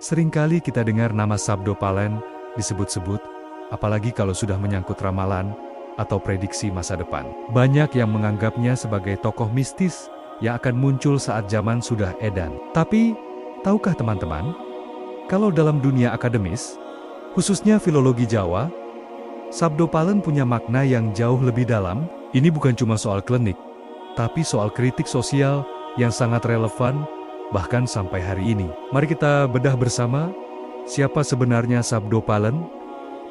Seringkali kita dengar nama Sabdo Palen disebut-sebut, apalagi kalau sudah menyangkut ramalan atau prediksi masa depan. Banyak yang menganggapnya sebagai tokoh mistis yang akan muncul saat zaman sudah edan. Tapi, tahukah teman-teman, kalau dalam dunia akademis, khususnya filologi Jawa, Sabdo Palen punya makna yang jauh lebih dalam. Ini bukan cuma soal klinik, tapi soal kritik sosial yang sangat relevan bahkan sampai hari ini. Mari kita bedah bersama siapa sebenarnya Sabdo Palen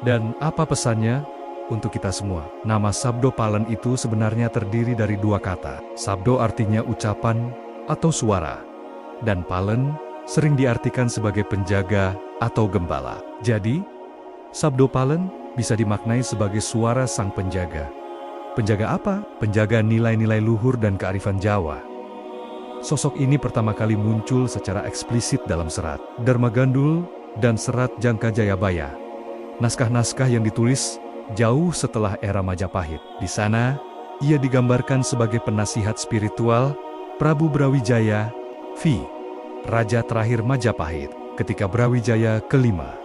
dan apa pesannya untuk kita semua. Nama Sabdo Palen itu sebenarnya terdiri dari dua kata. Sabdo artinya ucapan atau suara, dan Palen sering diartikan sebagai penjaga atau gembala. Jadi, Sabdo Palen bisa dimaknai sebagai suara sang penjaga. Penjaga apa? Penjaga nilai-nilai luhur dan kearifan Jawa. Sosok ini pertama kali muncul secara eksplisit dalam serat Dharma Gandul dan serat Jangka Jayabaya. Naskah-naskah yang ditulis jauh setelah era Majapahit. Di sana, ia digambarkan sebagai penasihat spiritual Prabu Brawijaya V, raja terakhir Majapahit. Ketika Brawijaya kelima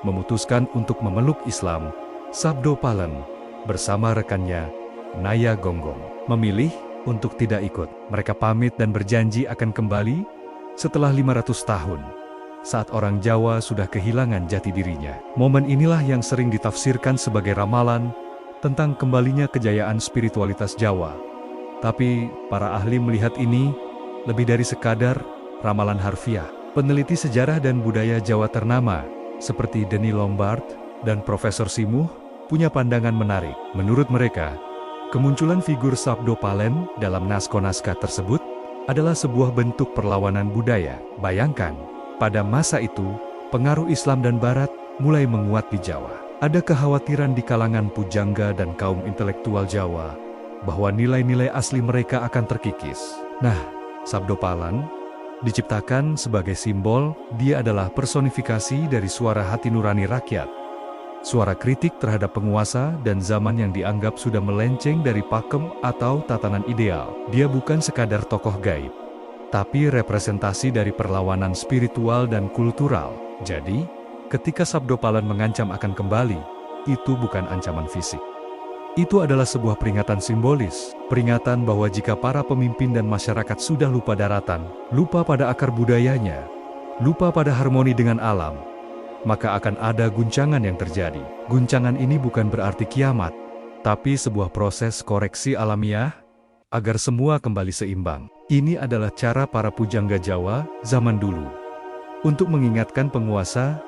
memutuskan untuk memeluk Islam, Sabdo Palen bersama rekannya Naya Gonggong memilih untuk tidak ikut. Mereka pamit dan berjanji akan kembali setelah 500 tahun, saat orang Jawa sudah kehilangan jati dirinya. Momen inilah yang sering ditafsirkan sebagai ramalan tentang kembalinya kejayaan spiritualitas Jawa. Tapi, para ahli melihat ini lebih dari sekadar ramalan harfiah. Peneliti sejarah dan budaya Jawa ternama, seperti Denny Lombard dan Profesor Simuh, punya pandangan menarik. Menurut mereka, kemunculan figur Sabdo Palen dalam naskah-naskah tersebut adalah sebuah bentuk perlawanan budaya. Bayangkan, pada masa itu, pengaruh Islam dan Barat mulai menguat di Jawa. Ada kekhawatiran di kalangan pujangga dan kaum intelektual Jawa bahwa nilai-nilai asli mereka akan terkikis. Nah, Sabdo Palen diciptakan sebagai simbol. Dia adalah personifikasi dari suara hati nurani rakyat. Suara kritik terhadap penguasa dan zaman yang dianggap sudah melenceng dari pakem atau tatanan ideal. Dia bukan sekadar tokoh gaib, tapi representasi dari perlawanan spiritual dan kultural. Jadi, ketika Sabdo Palen mengancam akan kembali, itu bukan ancaman fisik. Itu adalah sebuah peringatan simbolis, peringatan bahwa jika para pemimpin dan masyarakat sudah lupa daratan, lupa pada akar budayanya, lupa pada harmoni dengan alam, maka akan ada guncangan yang terjadi. Guncangan ini bukan berarti kiamat, tapi sebuah proses koreksi alamiah agar semua kembali seimbang. Ini adalah cara para pujangga Jawa zaman dulu untuk mengingatkan penguasa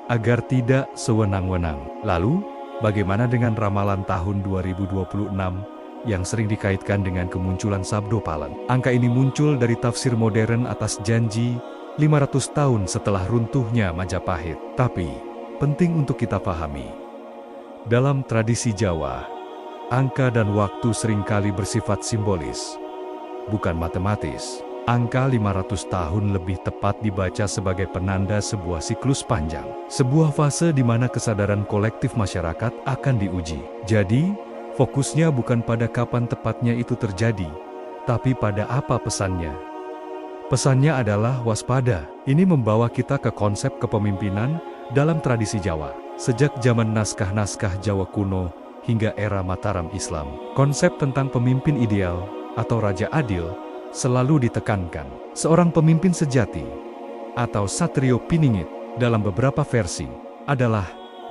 agar tidak sewenang-wenang. Lalu, bagaimana dengan ramalan tahun 2026 yang sering dikaitkan dengan kemunculan Sabdo Palen? Angka ini muncul dari tafsir modern atas janji 500 tahun setelah runtuhnya Majapahit. Tapi, penting untuk kita pahami, dalam tradisi Jawa, angka dan waktu seringkali bersifat simbolis, bukan matematis. Angka 500 tahun lebih tepat dibaca sebagai penanda sebuah siklus panjang, sebuah fase di mana kesadaran kolektif masyarakat akan diuji. Jadi, fokusnya bukan pada kapan tepatnya itu terjadi, tapi pada apa pesannya. Pesannya adalah waspada. Ini membawa kita ke konsep kepemimpinan dalam tradisi Jawa. Sejak zaman naskah-naskah Jawa kuno hingga era Mataram Islam, konsep tentang pemimpin ideal atau raja adil selalu ditekankan. Seorang pemimpin sejati atau Satrio Piningit dalam beberapa versi adalah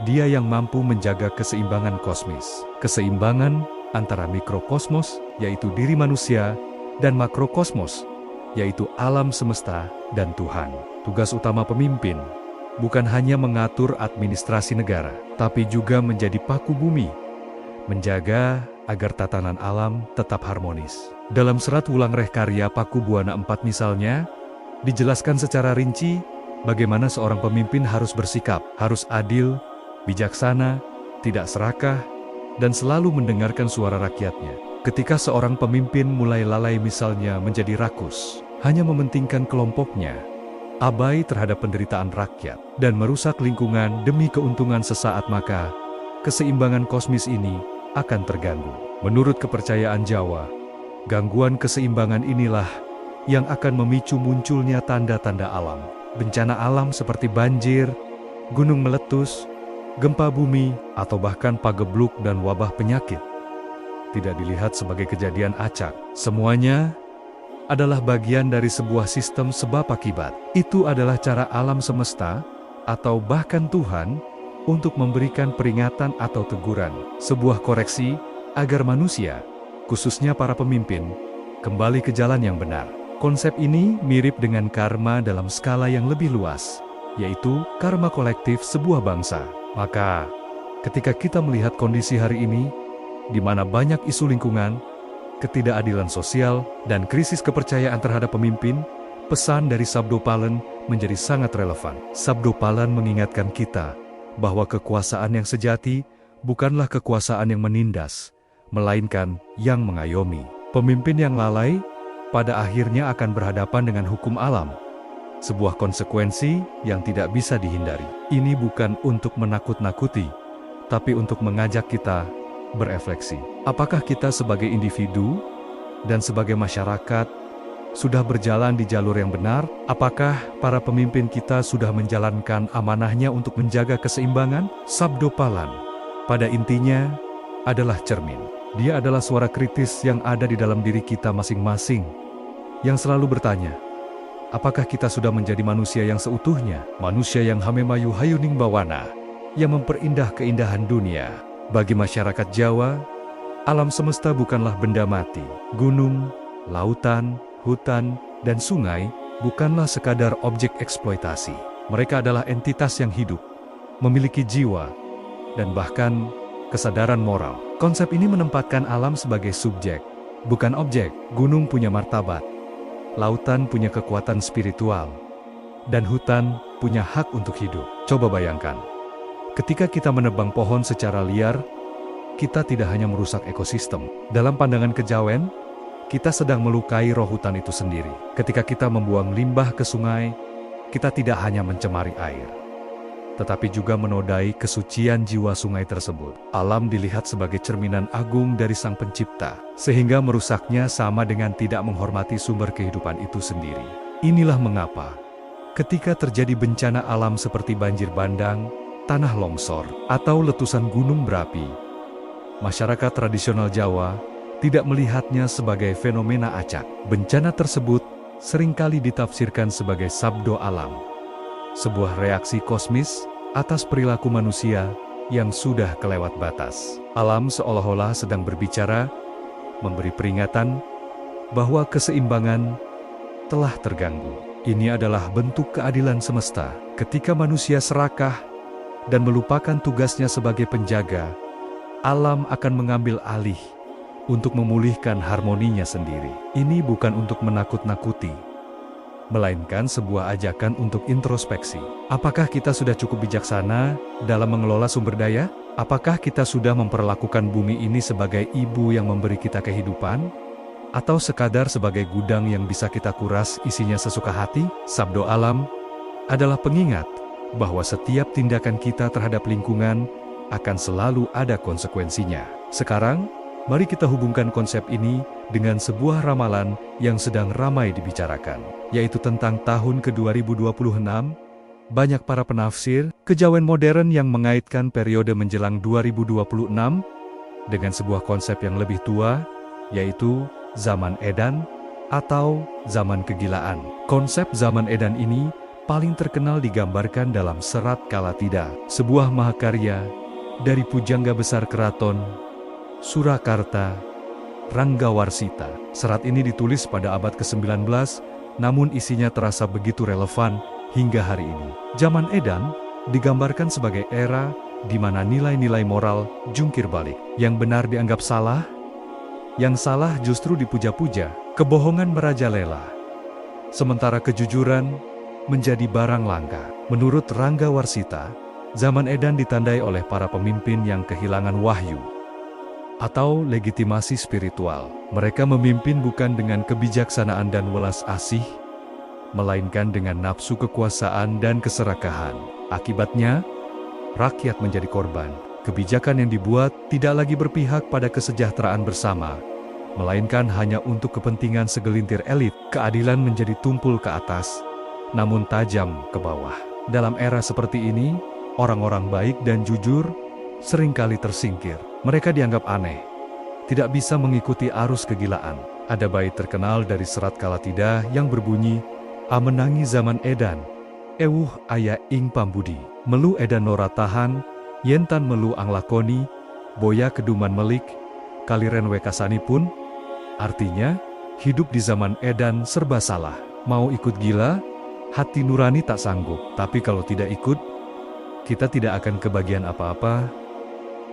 dia yang mampu menjaga keseimbangan kosmis. Keseimbangan antara mikrokosmos, yaitu diri manusia, dan makrokosmos, yaitu alam semesta dan Tuhan. Tugas utama pemimpin bukan hanya mengatur administrasi negara, tapi juga menjadi paku bumi, menjaga agar tatanan alam tetap harmonis. Dalam serat Wulangreh karya Paku Buana IV misalnya, dijelaskan secara rinci bagaimana seorang pemimpin harus bersikap, harus adil, bijaksana, tidak serakah, dan selalu mendengarkan suara rakyatnya. Ketika seorang pemimpin mulai lalai misalnya menjadi rakus, hanya mementingkan kelompoknya, abai terhadap penderitaan rakyat, dan merusak lingkungan demi keuntungan sesaat, maka keseimbangan kosmis ini akan terganggu. Menurut kepercayaan Jawa, gangguan keseimbangan inilah yang akan memicu munculnya tanda-tanda alam. bencana alam seperti banjir, gunung meletus, gempa bumi, atau bahkan pagebluk dan wabah penyakit tidak dilihat sebagai kejadian acak. Semuanya adalah bagian dari sebuah sistem sebab akibat. Itu adalah cara alam semesta, atau bahkan Tuhan, untuk memberikan peringatan atau teguran, sebuah koreksi, agar manusia, khususnya para pemimpin, kembali ke jalan yang benar. Konsep ini mirip dengan karma dalam skala yang lebih luas, yaitu karma kolektif sebuah bangsa. Maka, ketika kita melihat kondisi hari ini, di mana banyak isu lingkungan, ketidakadilan sosial, dan krisis kepercayaan terhadap pemimpin, pesan dari Sabdo Palen menjadi sangat relevan. Sabdo Palen mengingatkan kita bahwa kekuasaan yang sejati bukanlah kekuasaan yang menindas, melainkan yang mengayomi. Pemimpin yang lalai pada akhirnya akan berhadapan dengan hukum alam, sebuah konsekuensi yang tidak bisa dihindari. Ini bukan untuk menakut-nakuti, tapi untuk mengajak kita berefleksi. Apakah kita sebagai individu dan sebagai masyarakat sudah berjalan di jalur yang benar? Apakah para pemimpin kita sudah menjalankan amanahnya untuk menjaga keseimbangan? Sabdo Palen, pada intinya, adalah cermin. Dia adalah suara kritis yang ada di dalam diri kita masing-masing, yang selalu bertanya, apakah kita sudah menjadi manusia yang seutuhnya? Manusia yang hamemayu hayuning bawana, yang memperindah keindahan dunia. Bagi masyarakat Jawa, alam semesta bukanlah benda mati. Gunung, lautan, hutan, dan sungai bukanlah sekadar objek eksploitasi. Mereka adalah entitas yang hidup, memiliki jiwa, dan bahkan kesadaran moral. Konsep ini menempatkan alam sebagai subjek, bukan objek. Gunung punya martabat, lautan punya kekuatan spiritual, dan hutan punya hak untuk hidup. Coba bayangkan, ketika kita menebang pohon secara liar, kita tidak hanya merusak ekosistem. Dalam pandangan kejawen, kita sedang melukai roh hutan itu sendiri. Ketika kita membuang limbah ke sungai, kita tidak hanya mencemari air, tetapi juga menodai kesucian jiwa sungai tersebut. Alam dilihat sebagai cerminan agung dari Sang Pencipta, sehingga merusaknya sama dengan tidak menghormati sumber kehidupan itu sendiri. Inilah mengapa, ketika terjadi bencana alam seperti banjir bandang, tanah longsor, atau letusan gunung berapi, masyarakat tradisional Jawa tidak melihatnya sebagai fenomena acak. Bencana tersebut seringkali ditafsirkan sebagai sabdo alam, sebuah reaksi kosmis atas perilaku manusia yang sudah kelewat batas. Alam seolah-olah sedang berbicara, memberi peringatan bahwa keseimbangan telah terganggu. Ini adalah bentuk keadilan semesta. Ketika manusia serakah dan melupakan tugasnya sebagai penjaga, alam akan mengambil alih untuk memulihkan harmoninya sendiri. Ini bukan untuk menakut-nakuti, melainkan sebuah ajakan untuk introspeksi. Apakah kita sudah cukup bijaksana dalam mengelola sumber daya? Apakah kita sudah memperlakukan bumi ini sebagai ibu yang memberi kita kehidupan? Atau sekadar sebagai gudang yang bisa kita kuras isinya sesuka hati? Sabdo alam adalah pengingat bahwa setiap tindakan kita terhadap lingkungan akan selalu ada konsekuensinya. Sekarang, mari kita hubungkan konsep ini dengan sebuah ramalan yang sedang ramai dibicarakan, yaitu tentang tahun ke-2026. Banyak para penafsir kejawen modern yang mengaitkan periode menjelang 2026 dengan sebuah konsep yang lebih tua, yaitu zaman edan atau zaman kegilaan. Konsep zaman edan ini paling terkenal digambarkan dalam serat Kalatida, sebuah mahakarya dari pujangga besar keraton Surakarta, Ranggawarsita. Serat ini ditulis pada abad ke-19, namun isinya terasa begitu relevan hingga hari ini. Zaman edan digambarkan sebagai era di mana nilai-nilai moral jungkir balik. Yang benar dianggap salah, yang salah justru dipuja-puja, kebohongan merajalela, sementara kejujuran menjadi barang langka. Menurut Ranggawarsita, zaman edan ditandai oleh para pemimpin yang kehilangan wahyu atau legitimasi spiritual. Mereka memimpin bukan dengan kebijaksanaan dan welas asih, melainkan dengan nafsu kekuasaan dan keserakahan. Akibatnya, rakyat menjadi korban. Kebijakan yang dibuat tidak lagi berpihak pada kesejahteraan bersama, melainkan hanya untuk kepentingan segelintir elit. Keadilan menjadi tumpul ke atas, namun tajam ke bawah. Dalam era seperti ini, orang-orang baik dan jujur seringkali tersingkir. Mereka dianggap aneh, tidak bisa mengikuti arus kegilaan. Ada bait terkenal dari Serat Kalatida yang berbunyi, "Amenangi zaman edan, ewuh aya ing pambudi. Melu edan nora tahan, yentan melu ang lakoni, boya keduman melik, kaliren wekasani pun." Artinya, hidup di zaman edan serba salah. Mau ikut gila, hati nurani tak sanggup. Tapi kalau tidak ikut, kita tidak akan kebagian apa-apa,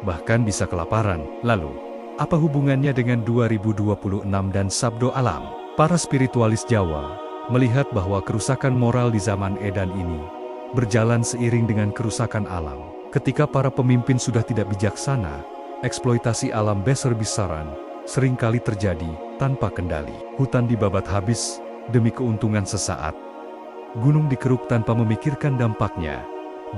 bahkan bisa kelaparan. Lalu, apa hubungannya dengan 2026 dan Sabdo Alam? Para spiritualis Jawa melihat bahwa kerusakan moral di zaman edan ini berjalan seiring dengan kerusakan alam. Ketika para pemimpin sudah tidak bijaksana, eksploitasi alam besar-besaran seringkali terjadi tanpa kendali. Hutan dibabat habis demi keuntungan sesaat, gunung dikeruk tanpa memikirkan dampaknya,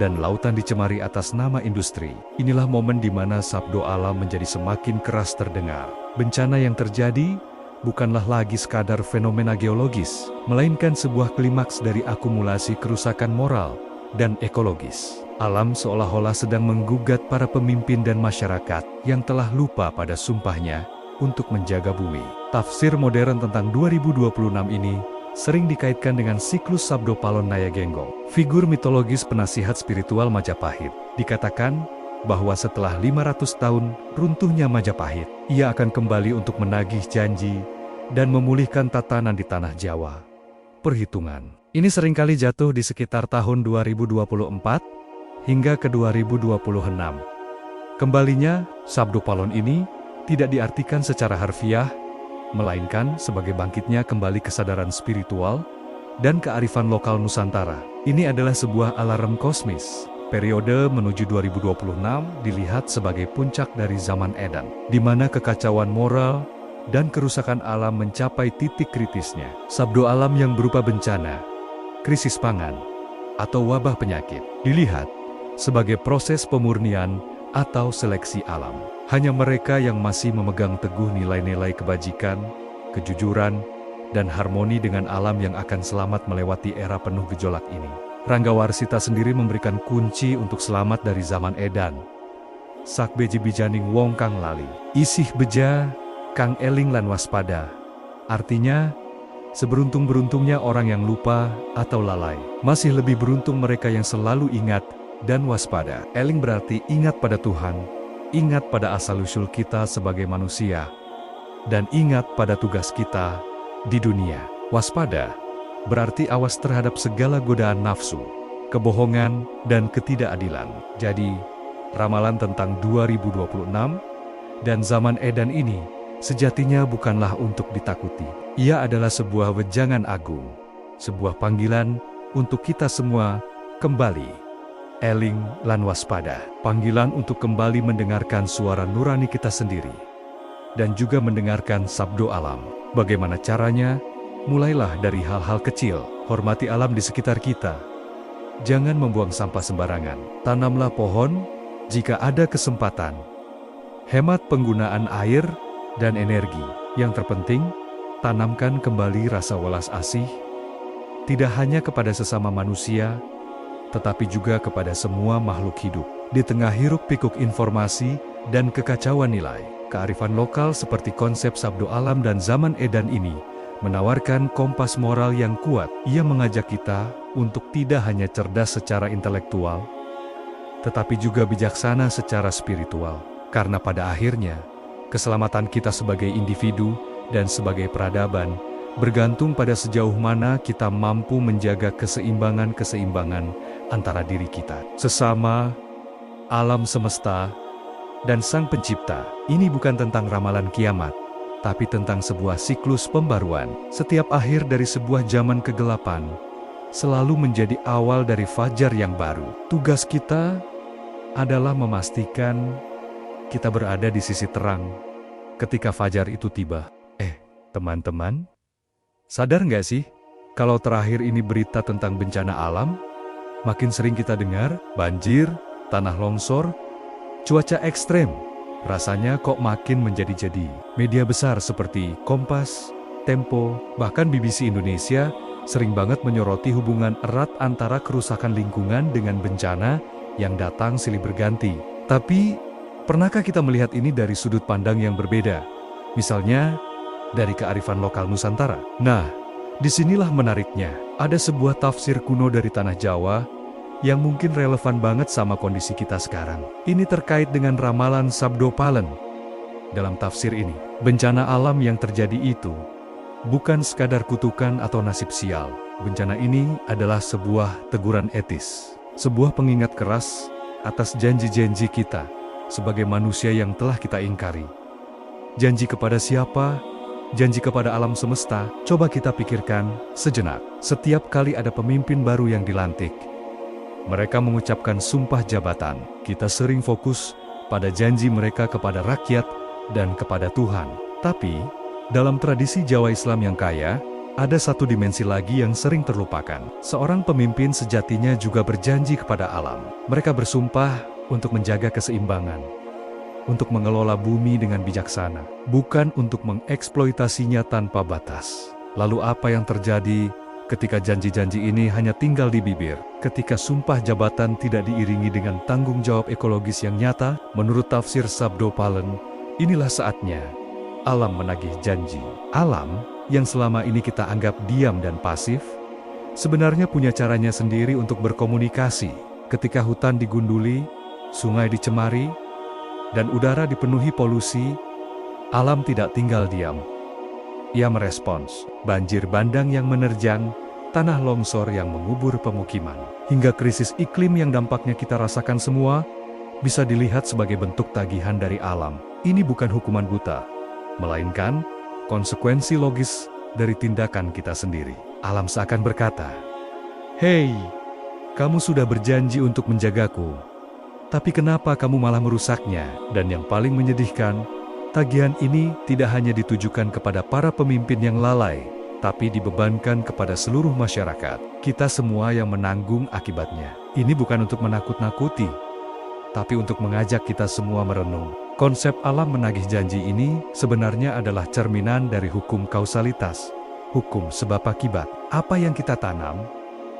dan lautan dicemari atas nama industri. Inilah momen di mana sabdo alam menjadi semakin keras terdengar. Bencana yang terjadi bukanlah lagi sekadar fenomena geologis, melainkan sebuah klimaks dari akumulasi kerusakan moral dan ekologis. Alam seolah-olah sedang menggugat para pemimpin dan masyarakat yang telah lupa pada sumpahnya untuk menjaga bumi. Tafsir modern tentang 2026 ini sering dikaitkan dengan siklus Sabdo Palon Nayagenggong, figur mitologis penasihat spiritual Majapahit. Dikatakan bahwa setelah 500 tahun runtuhnya Majapahit, ia akan kembali untuk menagih janji dan memulihkan tatanan di tanah Jawa. Perhitungan ini seringkali jatuh di sekitar tahun 2024 hingga ke 2026. Kembalinya Sabdo Palon ini tidak diartikan secara harfiah, melainkan sebagai bangkitnya kembali kesadaran spiritual dan kearifan lokal Nusantara. Ini adalah sebuah alarm kosmis. Periode menuju 2026 dilihat sebagai puncak dari zaman edan, di mana kekacauan moral dan kerusakan alam mencapai titik kritisnya. Sabdo alam yang berupa bencana, krisis pangan, atau wabah penyakit dilihat sebagai proses pemurnian atau seleksi alam. Hanya mereka yang masih memegang teguh nilai-nilai kebajikan, kejujuran, dan harmoni dengan alam yang akan selamat melewati era penuh gejolak ini. Ranggawarsita sendiri memberikan kunci untuk selamat dari zaman edan. Sak beji bijaning wong kang lali, isih beja, kang eling lan waspada. Artinya, seberuntung-beruntungnya orang yang lupa atau lalai, masih lebih beruntung mereka yang selalu ingat dan waspada. Eling berarti ingat pada Tuhan, ingat pada asal-usul kita sebagai manusia, dan ingat pada tugas kita di dunia. Waspada berarti awas terhadap segala godaan nafsu, kebohongan, dan ketidakadilan. Jadi, ramalan tentang 2026 dan zaman edan ini sejatinya bukanlah untuk ditakuti. Ia adalah sebuah wejangan agung, sebuah panggilan untuk kita semua kembali eling lan waspada. Panggilan untuk kembali mendengarkan suara nurani kita sendiri, dan juga mendengarkan sabdo alam. Bagaimana caranya? Mulailah dari hal-hal kecil. Hormati alam di sekitar kita. Jangan membuang sampah sembarangan. Tanamlah pohon jika ada kesempatan. Hemat penggunaan air dan energi. Yang terpenting, tanamkan kembali rasa welas asih, tidak hanya kepada sesama manusia, tetapi juga kepada semua makhluk hidup. Di tengah hiruk-pikuk informasi dan kekacauan nilai, kearifan lokal seperti konsep sabdo alam dan zaman edan ini menawarkan kompas moral yang kuat. Ia mengajak kita untuk tidak hanya cerdas secara intelektual, tetapi juga bijaksana secara spiritual. Karena pada akhirnya, keselamatan kita sebagai individu dan sebagai peradaban bergantung pada sejauh mana kita mampu menjaga keseimbangan-keseimbangan antara diri kita, sesama, alam semesta, dan Sang Pencipta. Ini bukan tentang ramalan kiamat, tapi tentang sebuah siklus pembaruan. Setiap akhir dari sebuah zaman kegelapan selalu menjadi awal dari fajar yang baru. Tugas kita adalah memastikan kita berada di sisi terang ketika fajar itu tiba. Teman-teman, sadar nggak sih, kalau terakhir ini berita tentang bencana alam, makin sering kita dengar, banjir, tanah longsor, cuaca ekstrem. Rasanya kok makin menjadi-jadi. Media besar seperti Kompas, Tempo, bahkan BBC Indonesia sering banget menyoroti hubungan erat antara kerusakan lingkungan dengan bencana yang datang silih berganti. Tapi, pernahkah kita melihat ini dari sudut pandang yang berbeda? Misalnya, dari kearifan lokal Nusantara. Nah, disinilah menariknya. Ada sebuah tafsir kuno dari tanah Jawa yang mungkin relevan banget sama kondisi kita sekarang. Ini terkait dengan ramalan Sabdo Palen. Dalam tafsir ini, bencana alam yang terjadi itu bukan sekadar kutukan atau nasib sial. Bencana ini adalah sebuah teguran etis, sebuah pengingat keras atas janji-janji kita sebagai manusia yang telah kita ingkari. Janji kepada siapa? Janji kepada alam semesta. Coba kita pikirkan sejenak. Setiap kali ada pemimpin baru yang dilantik, mereka mengucapkan sumpah jabatan. Kita sering fokus pada janji mereka kepada rakyat dan kepada Tuhan. Tapi, dalam tradisi Jawa Islam yang kaya, ada satu dimensi lagi yang sering terlupakan. Seorang pemimpin sejatinya juga berjanji kepada alam. Mereka bersumpah untuk menjaga keseimbangan, untuk mengelola bumi dengan bijaksana, bukan untuk mengeksploitasinya tanpa batas. Lalu apa yang terjadi ketika janji-janji ini hanya tinggal di bibir? Ketika sumpah jabatan tidak diiringi dengan tanggung jawab ekologis yang nyata, menurut tafsir Sabdo Palen, inilah saatnya alam menagih janji. Alam yang selama ini kita anggap diam dan pasif, sebenarnya punya caranya sendiri untuk berkomunikasi. Ketika hutan digunduli, sungai dicemari, dan udara dipenuhi polusi, alam tidak tinggal diam. Ia merespons. Banjir bandang yang menerjang, tanah longsor yang mengubur pemukiman, hingga krisis iklim yang dampaknya kita rasakan semua, bisa dilihat sebagai bentuk tagihan dari alam. Ini bukan hukuman buta, melainkan konsekuensi logis dari tindakan kita sendiri. Alam seakan berkata, "Hei, kamu sudah berjanji untuk menjagaku, tapi kenapa kamu malah merusaknya?" Dan yang paling menyedihkan, tagihan ini tidak hanya ditujukan kepada para pemimpin yang lalai, tapi dibebankan kepada seluruh masyarakat. Kita semua yang menanggung akibatnya. Ini bukan untuk menakut-nakuti, tapi untuk mengajak kita semua merenung. Konsep alam menagih janji ini sebenarnya adalah cerminan dari hukum kausalitas, hukum sebab akibat. Apa yang kita tanam,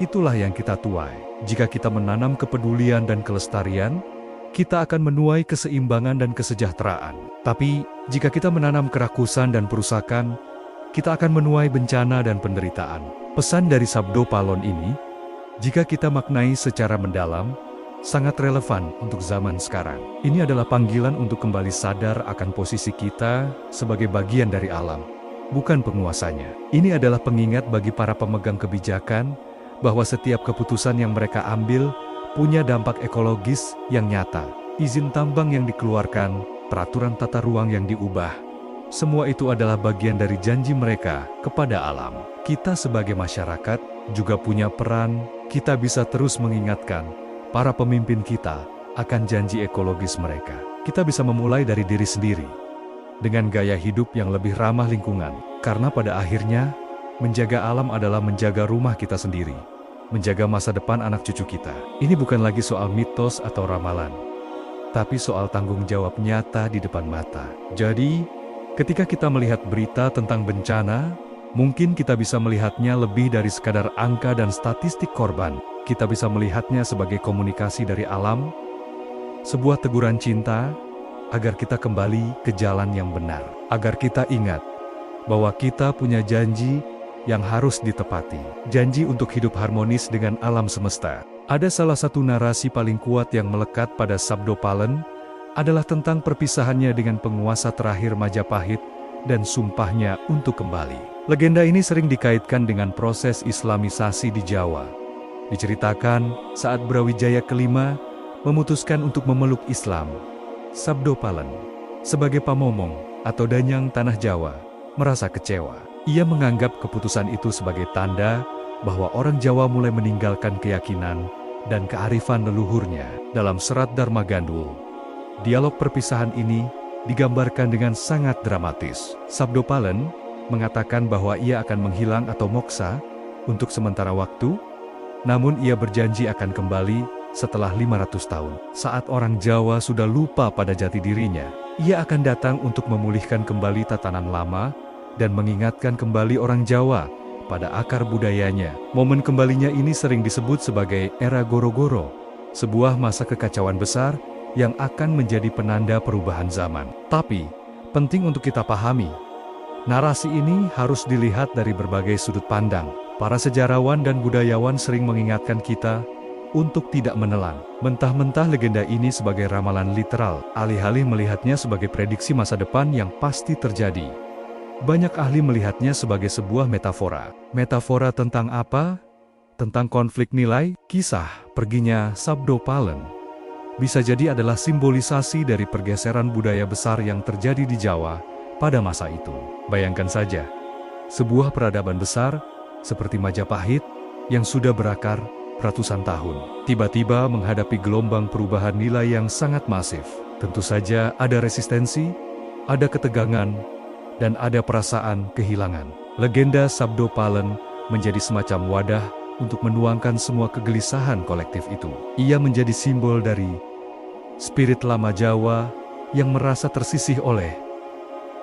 itulah yang kita tuai. Jika kita menanam kepedulian dan kelestarian, kita akan menuai keseimbangan dan kesejahteraan. Tapi, jika kita menanam kerakusan dan perusakan, kita akan menuai bencana dan penderitaan. Pesan dari Sabdo Palen ini, jika kita maknai secara mendalam, sangat relevan untuk zaman sekarang. Ini adalah panggilan untuk kembali sadar akan posisi kita sebagai bagian dari alam, bukan penguasanya. Ini adalah pengingat bagi para pemegang kebijakan bahwa setiap keputusan yang mereka ambil punya dampak ekologis yang nyata. Izin tambang yang dikeluarkan, peraturan tata ruang yang diubah, semua itu adalah bagian dari janji mereka kepada alam. Kita sebagai masyarakat juga punya peran. Kita bisa terus mengingatkan para pemimpin kita akan janji ekologis mereka. Kita bisa memulai dari diri sendiri, dengan gaya hidup yang lebih ramah lingkungan. Karena pada akhirnya, menjaga alam adalah menjaga rumah kita sendiri, menjaga masa depan anak cucu kita. Ini bukan lagi soal mitos atau ramalan, tapi soal tanggung jawab nyata di depan mata. Jadi, ketika kita melihat berita tentang bencana, mungkin kita bisa melihatnya lebih dari sekadar angka dan statistik korban. Kita bisa melihatnya sebagai komunikasi dari alam, sebuah teguran cinta, agar kita kembali ke jalan yang benar. Agar kita ingat bahwa kita punya janji yang harus ditepati. Janji untuk hidup harmonis dengan alam semesta. Ada salah satu narasi paling kuat yang melekat pada Sabdo Palen, adalah tentang perpisahannya dengan penguasa terakhir Majapahit dan sumpahnya untuk kembali. Legenda ini sering dikaitkan dengan proses Islamisasi di Jawa. Diceritakan saat Brawijaya kelima memutuskan untuk memeluk Islam. Sabdo Palen, sebagai pamomong atau danyang tanah Jawa, merasa kecewa. Ia menganggap keputusan itu sebagai tanda bahwa orang Jawa mulai meninggalkan keyakinan dan kearifan leluhurnya. Dalam serat Dharma Gandul, dialog perpisahan ini digambarkan dengan sangat dramatis. Sabdo Palen mengatakan bahwa ia akan menghilang atau moksa untuk sementara waktu, namun ia berjanji akan kembali setelah 500 tahun. Saat orang Jawa sudah lupa pada jati dirinya, ia akan datang untuk memulihkan kembali tatanan lama dan mengingatkan kembali orang Jawa pada akar budayanya. Momen kembalinya ini sering disebut sebagai era Goro-Goro, sebuah masa kekacauan besar yang akan menjadi penanda perubahan zaman. Tapi, penting untuk kita pahami, narasi ini harus dilihat dari berbagai sudut pandang. Para sejarawan dan budayawan sering mengingatkan kita untuk tidak menelan mentah-mentah legenda ini sebagai ramalan literal, alih-alih melihatnya sebagai prediksi masa depan yang pasti terjadi. Banyak ahli melihatnya sebagai sebuah metafora. Metafora tentang apa? Tentang konflik nilai. Kisah perginya Sabdo Palen bisa jadi adalah simbolisasi dari pergeseran budaya besar yang terjadi di Jawa pada masa itu. Bayangkan saja, sebuah peradaban besar seperti Majapahit yang sudah berakar ratusan tahun, tiba-tiba menghadapi gelombang perubahan nilai yang sangat masif. Tentu saja ada resistensi, ada ketegangan, dan ada perasaan kehilangan. Legenda Sabdo Palen menjadi semacam wadah untuk menuangkan semua kegelisahan kolektif itu. Ia menjadi simbol dari spirit lama Jawa yang merasa tersisih oleh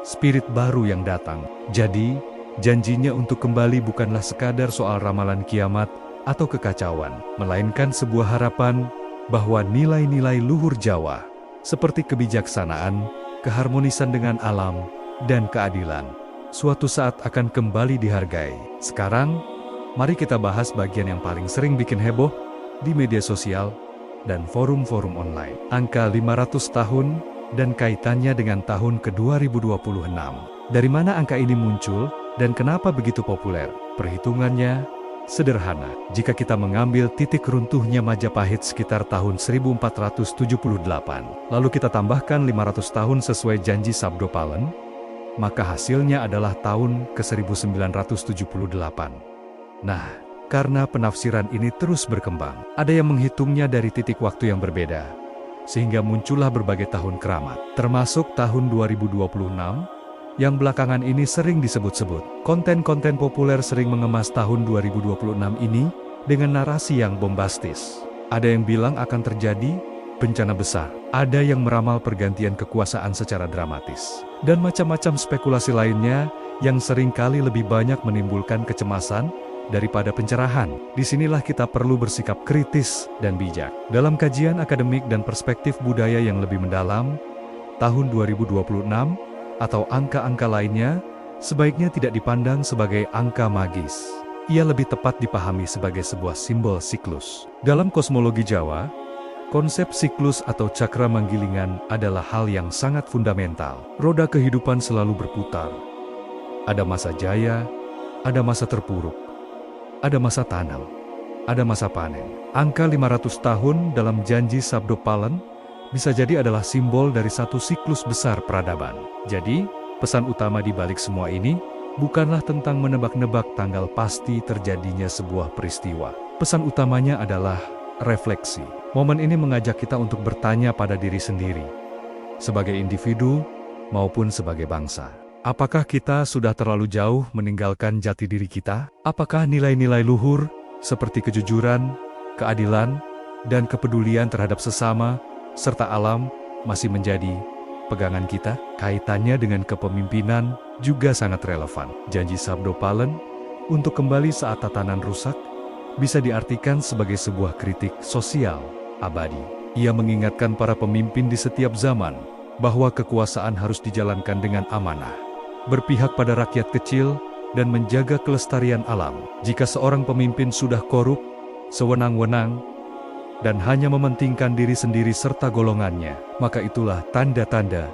spirit baru yang datang. Jadi, janjinya untuk kembali bukanlah sekadar soal ramalan kiamat atau kekacauan, melainkan sebuah harapan bahwa nilai-nilai luhur Jawa, seperti kebijaksanaan, keharmonisan dengan alam, dan keadilan, suatu saat akan kembali dihargai. Sekarang, mari kita bahas bagian yang paling sering bikin heboh di media sosial dan forum-forum online. Angka 500 tahun dan kaitannya dengan tahun ke-2026. Dari mana angka ini muncul dan kenapa begitu populer? Perhitungannya sederhana. Jika kita mengambil titik runtuhnya Majapahit sekitar tahun 1478, lalu kita tambahkan 500 tahun sesuai janji Sabdo Palen, maka hasilnya adalah tahun ke-1978. Nah, karena penafsiran ini terus berkembang, ada yang menghitungnya dari titik waktu yang berbeda, sehingga muncullah berbagai tahun keramat, termasuk tahun 2026, yang belakangan ini sering disebut-sebut. Konten-konten populer sering mengemas tahun 2026 ini dengan narasi yang bombastis. Ada yang bilang akan terjadi bencana besar, ada yang meramal pergantian kekuasaan secara dramatis, dan macam-macam spekulasi lainnya yang seringkali lebih banyak menimbulkan kecemasan daripada pencerahan. Disinilah kita perlu bersikap kritis dan bijak. Dalam kajian akademik dan perspektif budaya yang lebih mendalam, tahun 2026 atau angka-angka lainnya sebaiknya tidak dipandang sebagai angka magis. Ia lebih tepat dipahami sebagai sebuah simbol siklus. Dalam kosmologi Jawa, konsep siklus atau cakra manggilingan adalah hal yang sangat fundamental. Roda kehidupan selalu berputar. Ada masa jaya, ada masa terpuruk, ada masa tanam, ada masa panen. Angka 500 tahun dalam janji Sabdo Palen bisa jadi adalah simbol dari satu siklus besar peradaban. Jadi, pesan utama di balik semua ini bukanlah tentang menebak-nebak tanggal pasti terjadinya sebuah peristiwa. Pesan utamanya adalah refleksi. Momen ini mengajak kita untuk bertanya pada diri sendiri, sebagai individu maupun sebagai bangsa. Apakah kita sudah terlalu jauh meninggalkan jati diri kita? Apakah nilai-nilai luhur seperti kejujuran, keadilan, dan kepedulian terhadap sesama serta alam masih menjadi pegangan kita? Kaitannya dengan kepemimpinan juga sangat relevan. Janji Sabdo Palen untuk kembali saat tatanan rusak bisa diartikan sebagai sebuah kritik sosial abadi. Ia mengingatkan para pemimpin di setiap zaman bahwa kekuasaan harus dijalankan dengan amanah, berpihak pada rakyat kecil, dan menjaga kelestarian alam. Jika seorang pemimpin sudah korup, sewenang-wenang, dan hanya mementingkan diri sendiri serta golongannya, maka itulah tanda-tanda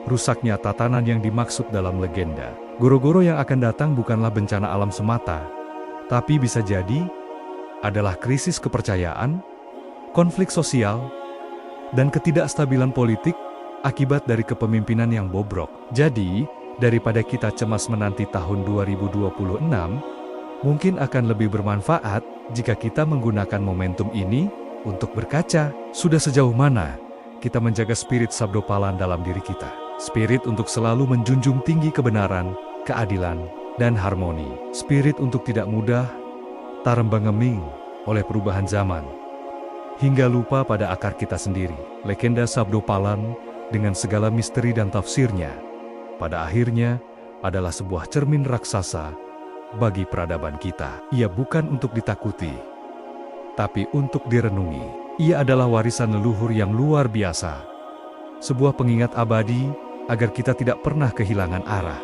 rusaknya tatanan yang dimaksud dalam legenda. Goro-goro yang akan datang bukanlah bencana alam semata, tapi bisa jadi adalah krisis kepercayaan, konflik sosial, dan ketidakstabilan politik akibat dari kepemimpinan yang bobrok. Jadi, daripada kita cemas menanti tahun 2026, mungkin akan lebih bermanfaat jika kita menggunakan momentum ini untuk berkaca, sudah sejauh mana kita menjaga spirit Sabdo Palen dalam diri kita. Spirit untuk selalu menjunjung tinggi kebenaran, keadilan, dan harmoni. Spirit untuk tidak mudah tarembang-embing oleh perubahan zaman, hingga lupa pada akar kita sendiri. Legenda Sabdo Palen dengan segala misteri dan tafsirnya, pada akhirnya adalah sebuah cermin raksasa bagi peradaban kita. Ia bukan untuk ditakuti, tapi untuk direnungi. Ia adalah warisan leluhur yang luar biasa. Sebuah pengingat abadi agar kita tidak pernah kehilangan arah.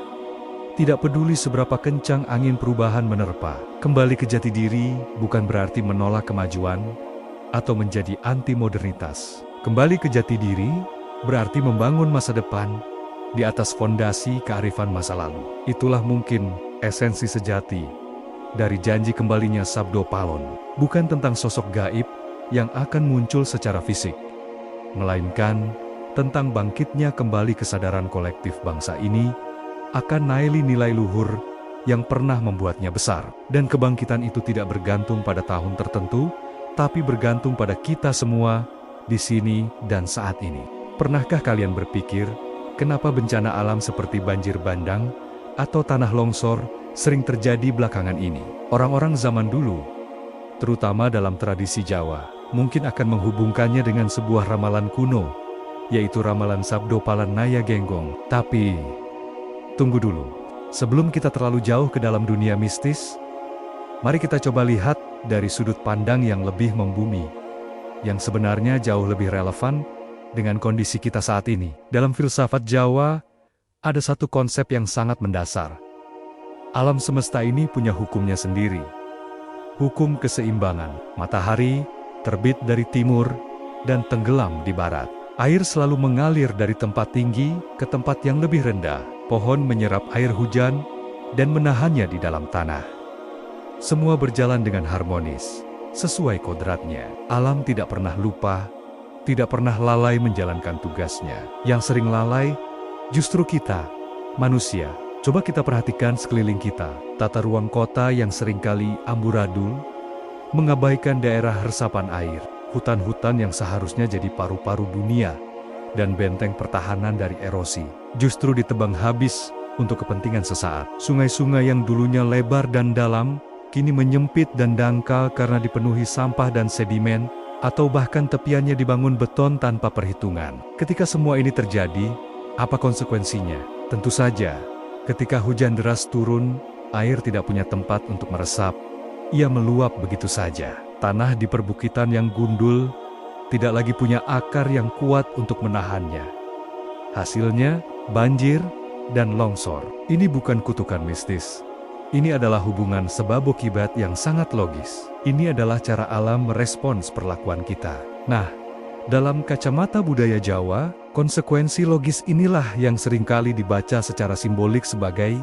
Tidak peduli seberapa kencang angin perubahan menerpa, kembali ke jati diri bukan berarti menolak kemajuan atau menjadi anti-modernitas. Kembali ke jati diri berarti membangun masa depan di atas fondasi kearifan masa lalu. Itulah mungkin esensi sejati dari janji kembalinya Sabdo Palon. Bukan tentang sosok gaib yang akan muncul secara fisik, melainkan tentang bangkitnya kembali kesadaran kolektif bangsa ini akan nilai-nilai luhur yang pernah membuatnya besar. Dan kebangkitan itu tidak bergantung pada tahun tertentu, tapi bergantung pada kita semua di sini dan saat ini. Pernahkah kalian berpikir, kenapa bencana alam seperti banjir bandang atau tanah longsor sering terjadi belakangan ini? Orang-orang zaman dulu, terutama dalam tradisi Jawa, mungkin akan menghubungkannya dengan sebuah ramalan kuno, yaitu ramalan Sabdo Palon Naya Genggong. Tapi tunggu dulu, sebelum kita terlalu jauh ke dalam dunia mistis, mari kita coba lihat dari sudut pandang yang lebih membumi, yang sebenarnya jauh lebih relevan dengan kondisi kita saat ini. Dalam filsafat Jawa, ada satu konsep yang sangat mendasar. Alam semesta ini punya hukumnya sendiri. Hukum keseimbangan. Matahari terbit dari timur dan tenggelam di barat. Air selalu mengalir dari tempat tinggi ke tempat yang lebih rendah. Pohon menyerap air hujan dan menahannya di dalam tanah. Semua berjalan dengan harmonis, sesuai kodratnya. Alam tidak pernah lupa, tidak pernah lalai menjalankan tugasnya. Yang sering lalai, justru kita, manusia. Coba kita perhatikan sekeliling kita, tata ruang kota yang seringkali amburadul, mengabaikan daerah resapan air, hutan-hutan yang seharusnya jadi paru-paru dunia, dan benteng pertahanan dari erosi, justru ditebang habis untuk kepentingan sesaat. Sungai-sungai yang dulunya lebar dan dalam, kini menyempit dan dangkal karena dipenuhi sampah dan sedimen, atau bahkan tepiannya dibangun beton tanpa perhitungan. Ketika semua ini terjadi, apa konsekuensinya? Tentu saja, ketika hujan deras turun, air tidak punya tempat untuk meresap. Ia meluap begitu saja. Tanah di perbukitan yang gundul tidak lagi punya akar yang kuat untuk menahannya. Hasilnya, banjir dan longsor. Ini bukan kutukan mistis. Ini adalah hubungan sebab akibat yang sangat logis. Ini adalah cara alam merespons perlakuan kita. Nah, dalam kacamata budaya Jawa, konsekuensi logis inilah yang seringkali dibaca secara simbolik sebagai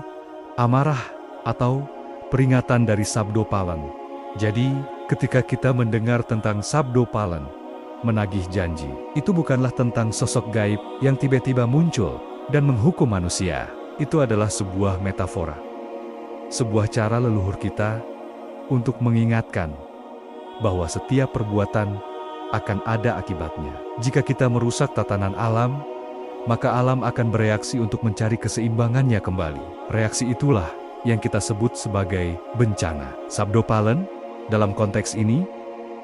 amarah atau peringatan dari Sabdo Palon. Jadi, ketika kita mendengar tentang Sabdo Palon, menagih janji, itu bukanlah tentang sosok gaib yang tiba-tiba muncul dan menghukum manusia. Itu adalah sebuah metafora. Sebuah cara leluhur kita untuk mengingatkan bahwa setiap perbuatan akan ada akibatnya. Jika kita merusak tatanan alam, maka alam akan bereaksi untuk mencari keseimbangannya kembali. Reaksi itulah yang kita sebut sebagai bencana. Sabdo Palon, dalam konteks ini,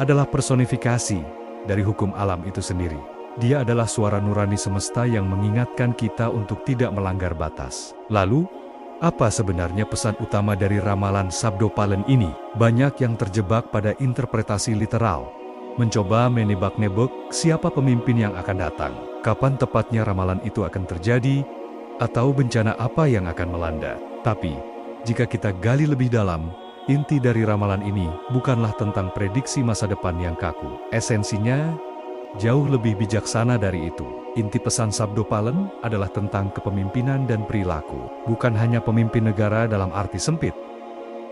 adalah personifikasi dari hukum alam itu sendiri. Dia adalah suara nurani semesta yang mengingatkan kita untuk tidak melanggar batas. Lalu, apa sebenarnya pesan utama dari ramalan Sabdo Palon ini? Banyak yang terjebak pada interpretasi literal, mencoba menebak-nebak siapa pemimpin yang akan datang, kapan tepatnya ramalan itu akan terjadi, atau bencana apa yang akan melanda. Tapi, jika kita gali lebih dalam, inti dari ramalan ini bukanlah tentang prediksi masa depan yang kaku. Esensinya jauh lebih bijaksana dari itu. Inti pesan Sabdo Palon adalah tentang kepemimpinan dan perilaku. Bukan hanya pemimpin negara dalam arti sempit,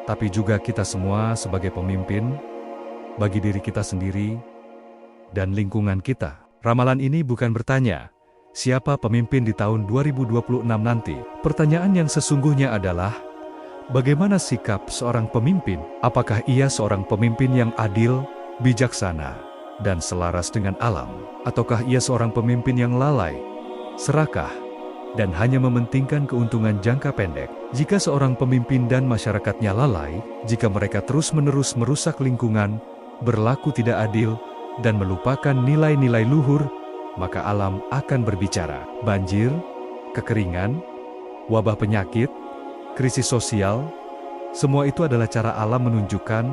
tapi juga kita semua sebagai pemimpin bagi diri kita sendiri dan lingkungan kita. Ramalan ini bukan bertanya, siapa pemimpin di tahun 2026 nanti. Pertanyaan yang sesungguhnya adalah, bagaimana sikap seorang pemimpin? Apakah ia seorang pemimpin yang adil, bijaksana, dan selaras dengan alam? Ataukah ia seorang pemimpin yang lalai, serakah, dan hanya mementingkan keuntungan jangka pendek? Jika seorang pemimpin dan masyarakatnya lalai, jika mereka terus-menerus merusak lingkungan, berlaku tidak adil, dan melupakan nilai-nilai luhur, maka alam akan berbicara. Banjir, kekeringan, wabah penyakit, krisis sosial, Semua itu adalah cara alam menunjukkan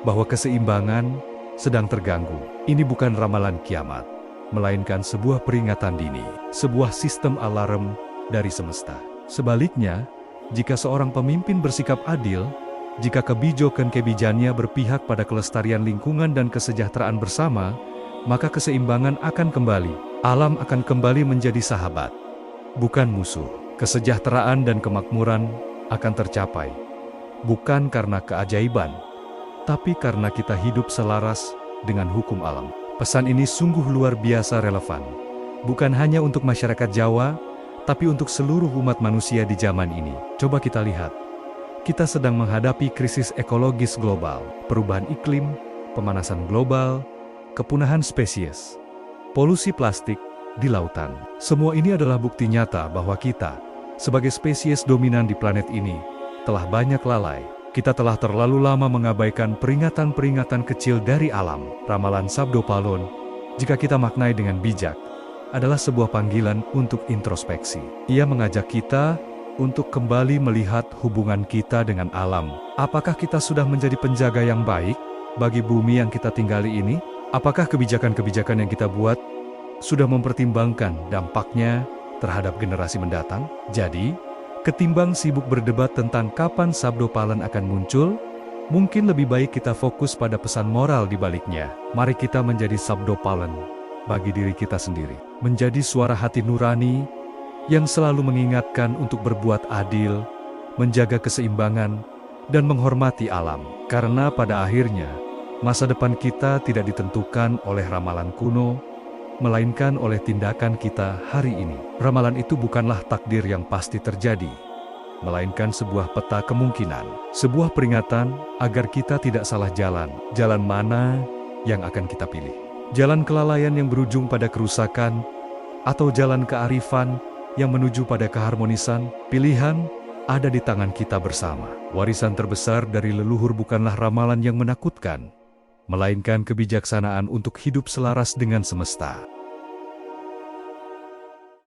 bahwa keseimbangan sedang terganggu. Ini bukan ramalan kiamat, melainkan sebuah peringatan dini, sebuah sistem alarm dari semesta. Sebaliknya, jika seorang pemimpin bersikap adil, jika kebijakannya berpihak pada kelestarian lingkungan dan kesejahteraan bersama, maka keseimbangan akan kembali. Alam akan kembali menjadi sahabat, bukan musuh. Kesejahteraan dan kemakmuran akan tercapai, bukan karena keajaiban, tapi karena kita hidup selaras dengan hukum alam. Pesan ini sungguh luar biasa relevan, bukan hanya untuk masyarakat Jawa, tapi untuk seluruh umat manusia di zaman ini. Coba kita lihat, kita sedang menghadapi krisis ekologis global, perubahan iklim, pemanasan global, kepunahan spesies, polusi plastik di lautan. Semua ini adalah bukti nyata bahwa kita, sebagai spesies dominan di planet ini, telah banyak lalai. Kita telah terlalu lama mengabaikan peringatan-peringatan kecil dari alam. Ramalan Sabdo Palon, jika kita maknai dengan bijak, adalah sebuah panggilan untuk introspeksi. Ia mengajak kita untuk kembali melihat hubungan kita dengan alam. Apakah kita sudah menjadi penjaga yang baik bagi bumi yang kita tinggali ini? Apakah kebijakan-kebijakan yang kita buat sudah mempertimbangkan dampaknya terhadap generasi mendatang? Jadi, ketimbang sibuk berdebat tentang kapan Sabdo Palon akan muncul, mungkin lebih baik kita fokus pada pesan moral di baliknya. Mari kita menjadi Sabdo Palon bagi diri kita sendiri. Menjadi suara hati nurani yang selalu mengingatkan untuk berbuat adil, menjaga keseimbangan, dan menghormati alam. Karena pada akhirnya, masa depan kita tidak ditentukan oleh ramalan kuno, melainkan oleh tindakan kita hari ini. Ramalan itu bukanlah takdir yang pasti terjadi, melainkan sebuah peta kemungkinan, sebuah peringatan agar kita tidak salah jalan. Jalan mana yang akan kita pilih? Jalan kelalaian yang berujung pada kerusakan, atau jalan kearifan yang menuju pada keharmonisan? Pilihan ada di tangan kita bersama. Warisan terbesar dari leluhur bukanlah ramalan yang menakutkan, melainkan kebijaksanaan untuk hidup selaras dengan semesta.